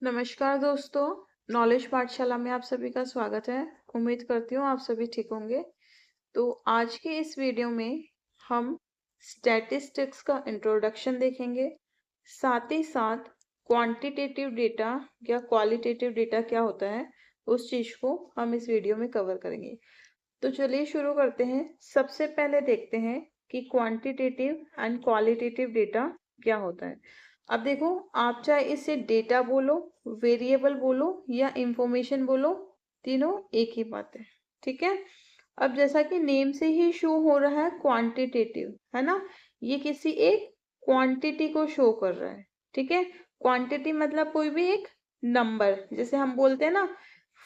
नमस्कार दोस्तों, नॉलेज पाठशाला में आप सभी का स्वागत है। उम्मीद करती हूँ आप सभी ठीक होंगे। तो आज के इस वीडियो में हम स्टैटिस्टिक्स का इंट्रोडक्शन देखेंगे। साथ ही साथ क्वांटिटेटिव डेटा या क्वालिटेटिव डेटा क्या होता है, उस चीज को हम इस वीडियो में कवर करेंगे। तो चलिए शुरू करते हैं। सबसे पहले देखते हैं कि क्वांटिटेटिव एंड क्वालिटेटिव डेटा क्या होता है। अब देखो, आप चाहे इसे डेटा बोलो, वेरिएबल बोलो या इंफॉर्मेशन बोलो, तीनों एक ही बात है। ठीक है। अब जैसा कि नेम से ही शो हो रहा है, क्वांटिटेटिव है ना, ये किसी एक क्वांटिटी को शो कर रहा है। ठीक है। क्वांटिटी मतलब कोई भी एक नंबर, जैसे हम बोलते हैं ना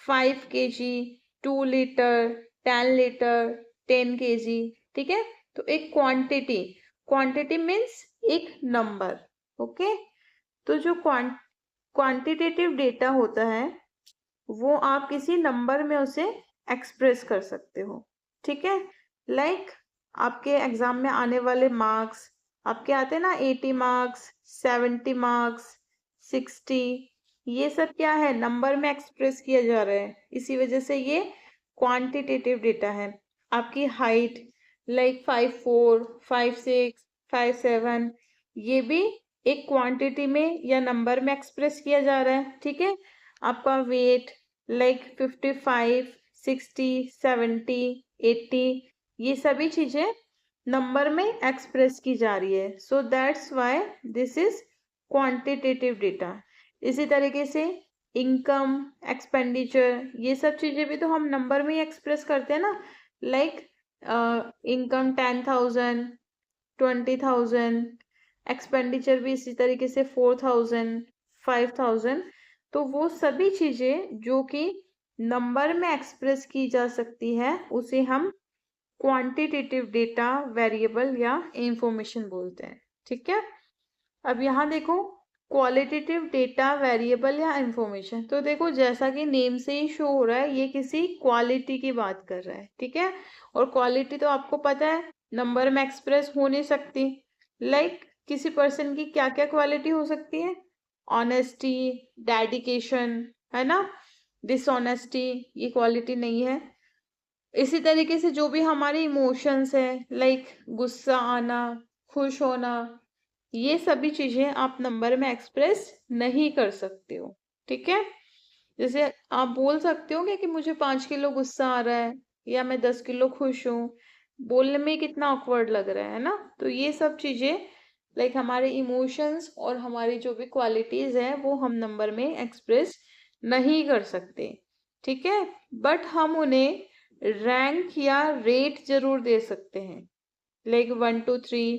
5 kg, 2 लीटर, 10 लीटर, 10 kg। ठीक है। तो एक क्वांटिटी, क्वांटिटी मीन्स एक नंबर। ओके। तो जो क्वांटिटेटिव डेटा होता है वो आप किसी नंबर में उसे एक्सप्रेस कर सकते हो। ठीक है। लाइक आपके एग्जाम में आने वाले मार्क्स, आपके आते हैं ना 80 मार्क्स, 70 मार्क्स, 60, ये सब क्या है, नंबर में एक्सप्रेस किया जा रहा है। इसी वजह से ये क्वांटिटेटिव डेटा है। आपकी हाइट लाइक 5'4", 5'6", 5'7", ये भी एक क्वांटिटी में या नंबर में एक्सप्रेस किया जा रहा है। ठीक है। आपका वेट लाइक 55, 60, 70, 80, ये सभी चीजें नंबर में एक्सप्रेस की जा रही है। So that's why this is quantitative data. इसी तरीके से इनकम, एक्सपेंडिचर, ये सब चीजें भी तो हम नंबर में ही एक्सप्रेस करते हैं ना। लाइक इनकम 10,000, 20,000, एक्सपेंडिचर भी इसी तरीके से 4,000, 5,000। तो वो सभी चीजें जो कि नंबर में एक्सप्रेस की जा सकती है उसे हम क्वांटिटेटिव डेटा, वेरिएबल या इंफॉर्मेशन बोलते हैं। ठीक है। अब यहाँ देखो, क्वालिटेटिव डेटा, वेरिएबल या इंफॉर्मेशन। तो देखो, जैसा कि नेम से ही शो हो रहा है, ये किसी क्वालिटी की बात कर रहा है। ठीक है। और क्वालिटी तो आपको पता है नंबर में एक्सप्रेस हो नहीं सकती। लाइक किसी पर्सन की क्या क्या क्वालिटी हो सकती है, ऑनेस्टी, डेडिकेशन, है ना। डिसऑनेस्टी ये क्वालिटी नहीं है। इसी तरीके से जो भी हमारे इमोशंस है, लाइक गुस्सा आना, खुश होना, ये सभी चीजें आप नंबर में एक्सप्रेस नहीं कर सकते हो। ठीक है। जैसे आप बोल सकते हो कि मुझे 5 किलो गुस्सा आ रहा है या मैं 10 किलो खुश हूँ, बोलने में कितना ऑकवर्ड लग रहा है ना। तो ये सब चीजें लाइक हमारे इमोशंस और हमारी जो भी क्वालिटीज है वो हम नंबर में एक्सप्रेस नहीं कर सकते। ठीक है। बट हम उन्हें रैंक या रेट जरूर दे सकते हैं, like 1 to 3,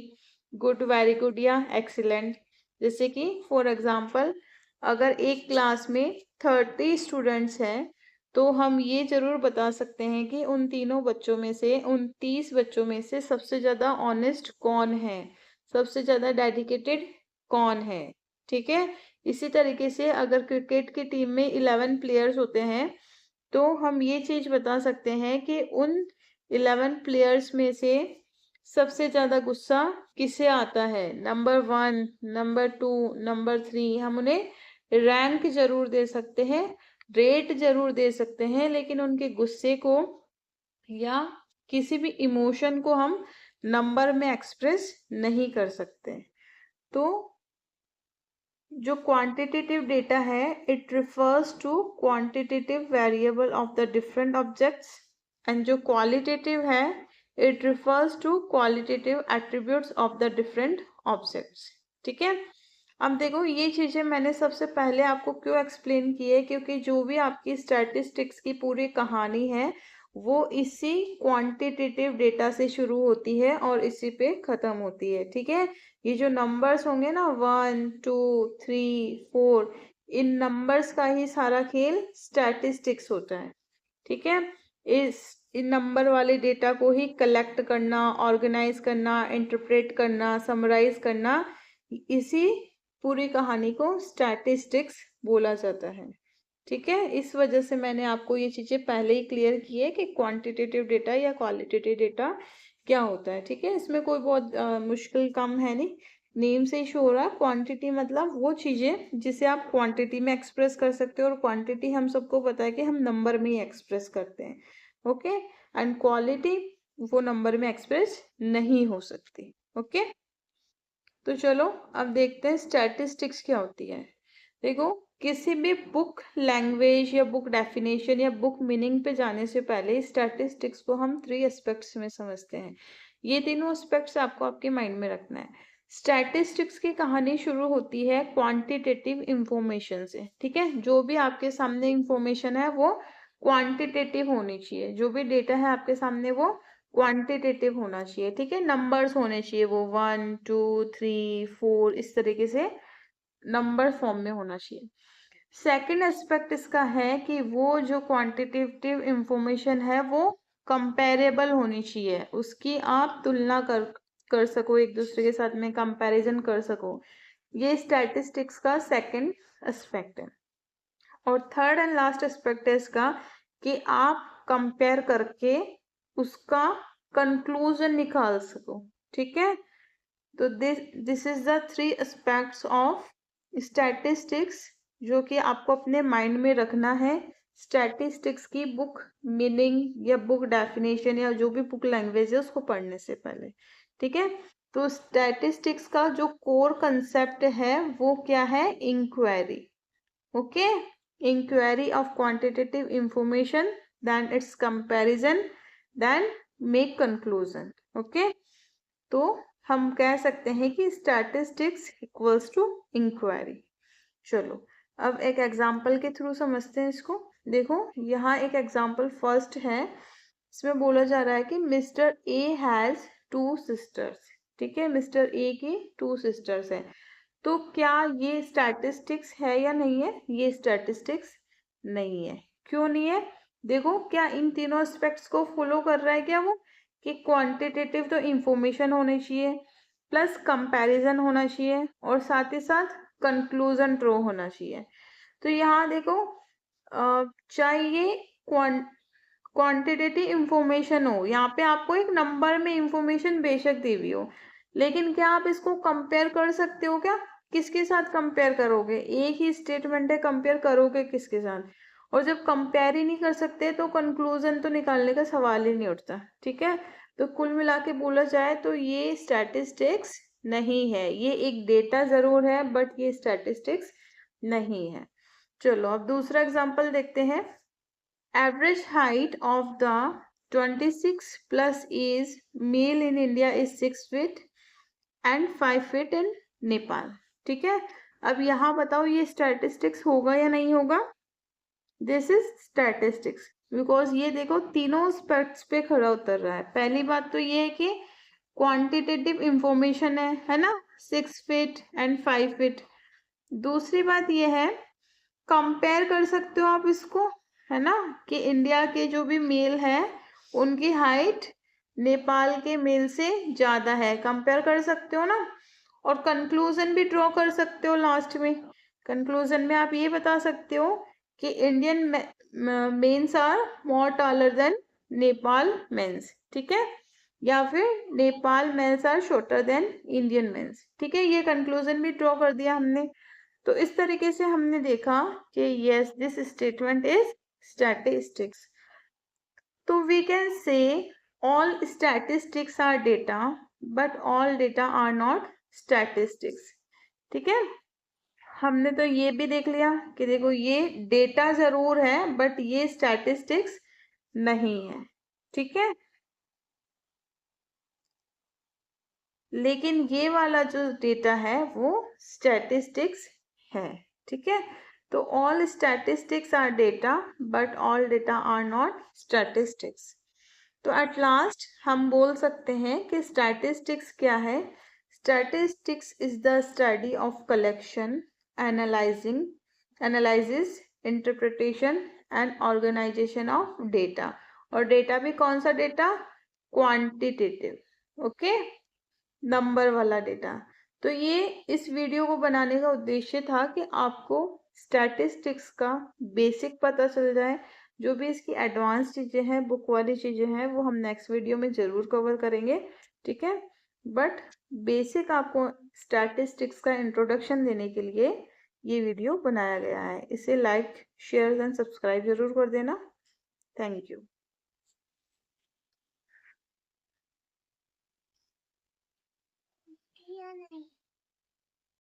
good, very good या एक्सीलेंट। जैसे कि फॉर एग्जाम्पल, अगर एक क्लास में 30 स्टूडेंट्स हैं तो हम ये जरूर बता सकते हैं कि उन तीनों बच्चों में से, उन 30 बच्चों में से सबसे ज्यादा ऑनेस्ट कौन है, सबसे ज्यादा डेडिकेटेड कौन है। ठीक है। इसी तरीके से अगर क्रिकेट की टीम में 11 प्लेयर्स होते हैं तो हम ये चीज बता सकते हैं कि उन 11 प्लेयर्स में से सबसे ज्यादा गुस्सा किसे आता है, नंबर 1, नंबर 2, नंबर 3। हम उन्हें रैंक जरूर दे सकते हैं, रेट जरूर दे सकते हैं, लेकिन उनके गुस्से को या किसी भी इमोशन को हम नंबर में एक्सप्रेस नहीं कर सकते। तो जो क्वांटिटेटिव डेटा है, it refers to quantitative variable of the different objects, and जो क्वालिटेटिव है, it refers to qualitative attributes of the different objects. ठीक है। अब देखो, ये चीजें मैंने सबसे पहले आपको क्यों एक्सप्लेन की है, क्योंकि जो भी आपकी स्टैटिस्टिक्स की पूरी कहानी है वो इसी क्वांटिटेटिव डेटा से शुरू होती है और इसी पे खत्म होती है। ठीक है। ये जो नंबर्स होंगे ना 1, 2, 3, 4, इन नंबर्स का ही सारा खेल स्टैटिस्टिक्स होता है। ठीक है। इस इन नंबर वाले डेटा को ही कलेक्ट करना, ऑर्गेनाइज करना, इंटरप्रेट करना, समराइज करना, इसी पूरी कहानी को स्टैटिस्टिक्स बोला जाता है। ठीक है। इस वजह से मैंने आपको ये चीजें पहले ही क्लियर की है कि क्वांटिटेटिव डेटा या क्वालिटेटिव डेटा क्या होता है। ठीक है। इसमें कोई बहुत मुश्किल काम है नहीं, नेम से ही शो हो रहा है। क्वांटिटी मतलब वो चीजें जिसे आप क्वांटिटी में एक्सप्रेस कर सकते हो, और क्वांटिटी हम सबको पता है कि हम नंबर में ही एक्सप्रेस करते हैं। ओके, एंड क्वालिटी वो नंबर में एक्सप्रेस नहीं हो सकती। ओके, तो चलो अब देखते हैं स्टैटिस्टिक्स क्या होती है। देखो, किसी भी बुक लैंग्वेज या बुक डेफिनेशन या बुक मीनिंग पे जाने से पहले स्टैटिस्टिक्स को हम 3 एस्पेक्ट्स में समझते हैं। ये तीनों एस्पेक्ट्स आपको आपके माइंड में रखना है। स्टैटिस्टिक्स की कहानी शुरू होती है क्वांटिटेटिव इंफॉर्मेशन से। ठीक है, जो भी आपके सामने इंफॉर्मेशन है वो क्वांटिटेटिव होनी चाहिए। जो भी डेटा है आपके सामने वो क्वांटिटेटिव होना चाहिए। ठीक है, नंबर्स होने चाहिए, वो 1 2 3 4 इस तरीके से नंबर फॉर्म में होना चाहिए। सेकंड एस्पेक्ट इसका है कि वो जो क्वांटिटेटिव इंफॉर्मेशन है वो कंपेरेबल होनी चाहिए, उसकी आप तुलना कर सको, एक दूसरे के साथ में कंपैरिजन कर सको। ये स्टैटिस्टिक्स का सेकंड एस्पेक्ट है। और थर्ड एंड लास्ट एस्पेक्ट है इसका कि आप कंपेयर करके उसका कंक्लूजन निकाल सको। ठीक है, तो this is the 3 aspects of statistics जो कि आपको अपने माइंड में रखना है स्टैटिस्टिक्स की बुक मीनिंग या बुक डेफिनेशन या जो भी बुक लैंग्वेज है उसको पढ़ने से पहले। ठीक है, तो स्टैटिस्टिक्स का जो कोर कंसेप्ट है वो क्या है? Inquiry. Okay, inquiry of quantitative information, then its comparison, then make conclusion. okay, तो हम कह सकते हैं कि statistics equals to inquiry। चलो अब एक एग्जाम्पल के थ्रू समझते हैं इसको। देखो, यहाँ एक एग्जाम्पल फर्स्ट है। इसमें बोला जा रहा है कि मिस्टर ए हैज 2 सिस्टर्स। ठीक है, मिस्टर ए की 2 सिस्टर्स है। तो क्या ये स्टैटिस्टिक्स है या नहीं है? ये स्टैटिस्टिक्स नहीं है। क्यों नहीं है? देखो, क्या इन तीनों एस्पेक्ट्स को फॉलो कर रहा है क्या वो? कि क्वांटिटेटिव तो इंफॉर्मेशन होनी चाहिए, प्लस कंपैरिजन होना चाहिए, और साथ ही साथ कंक्लूजन ट्रू होना चाहिए। तो यहाँ देखो, चाहिए क्वांटिटेटिव इंफॉर्मेशन हो, यहाँ पे आपको एक नंबर में इंफॉर्मेशन बेशक दी हुई हो, लेकिन क्या आप इसको कंपेयर कर सकते हो क्या? किसके साथ कंपेयर करोगे? एक ही स्टेटमेंट है, कंपेयर करोगे किसके साथ? और जब कंपेयर ही नहीं कर सकते तो कंक्लूजन तो निकालने का सवाल ही नहीं उठता। ठीक है, तो कुल मिला के बोला जाए तो ये स्टैटिस्टिक्स नहीं है। ये एक डेटा जरूर है, बट ये स्टैटिस्टिक्स नहीं है। चलो अब दूसरा एग्जांपल देखते हैं। Average height of the 26 plus is male in India is 6 feet and 5 feet in Nepal। ठीक है, अब यहाँ बताओ ये स्टैटिस्टिक्स होगा या नहीं होगा? दिस इज स्टैटिस्टिक्स, बिकॉज ये देखो तीनों एस्पेक्ट्स पे खड़ा उतर रहा है। पहली बात तो ये है कि क्वांटिटेटिव इंफॉर्मेशन है ना, 6 फीट एंड 5 फीट। दूसरी बात ये है, कंपेयर कर सकते हो आप इसको, है ना, कि इंडिया के जो भी मेल है उनकी हाइट नेपाल के मेल से ज्यादा है, कंपेयर कर सकते हो ना। और कंक्लूजन भी ड्रॉ कर सकते हो लास्ट में। कंक्लूजन में आप ये बता सकते हो कि Indian mens are more taller than Nepal mens. ठीक है, या फिर Nepal mens are shorter than Indian mens. ठीक है, ये कंक्लूजन भी ड्रॉ कर दिया हमने। तो इस तरीके से हमने देखा कि yes, this statement is statistics. तो we can say all statistics are data, but all data are not statistics. ठीक है, हमने तो ये भी देख लिया कि देखो ये डेटा जरूर है, बट ये स्टैटिस्टिक्स नहीं है। ठीक है, लेकिन ये वाला जो डेटा है वो स्टैटिस्टिक्स है। ठीक है, तो all statistics are data, but all data are not statistics. तो एट लास्ट हम बोल सकते हैं कि स्टैटिस्टिक्स क्या है? Statistics is the study of collection, analysis, interpretation and organisation of data. और डेटा भी कौन सा डेटा? क्वांटिटेटिव। ओके, नंबर वाला डेटा। तो ये इस वीडियो को बनाने का उद्देश्य था कि आपको स्टैटिस्टिक्स का बेसिक पता चल जाए। जो भी इसकी एडवांस चीजें हैं, बुक वाली चीजें हैं, वो हम नेक्स्ट वीडियो में जरूर कवर करेंगे। ठीक है, बट बेसिक आपको स्टैटिस्टिक्स का इंट्रोडक्शन देने के लिए ये वीडियो बनाया गया है। इसे लाइक, शेयर एंड सब्सक्राइब जरूर कर देना। Thank you.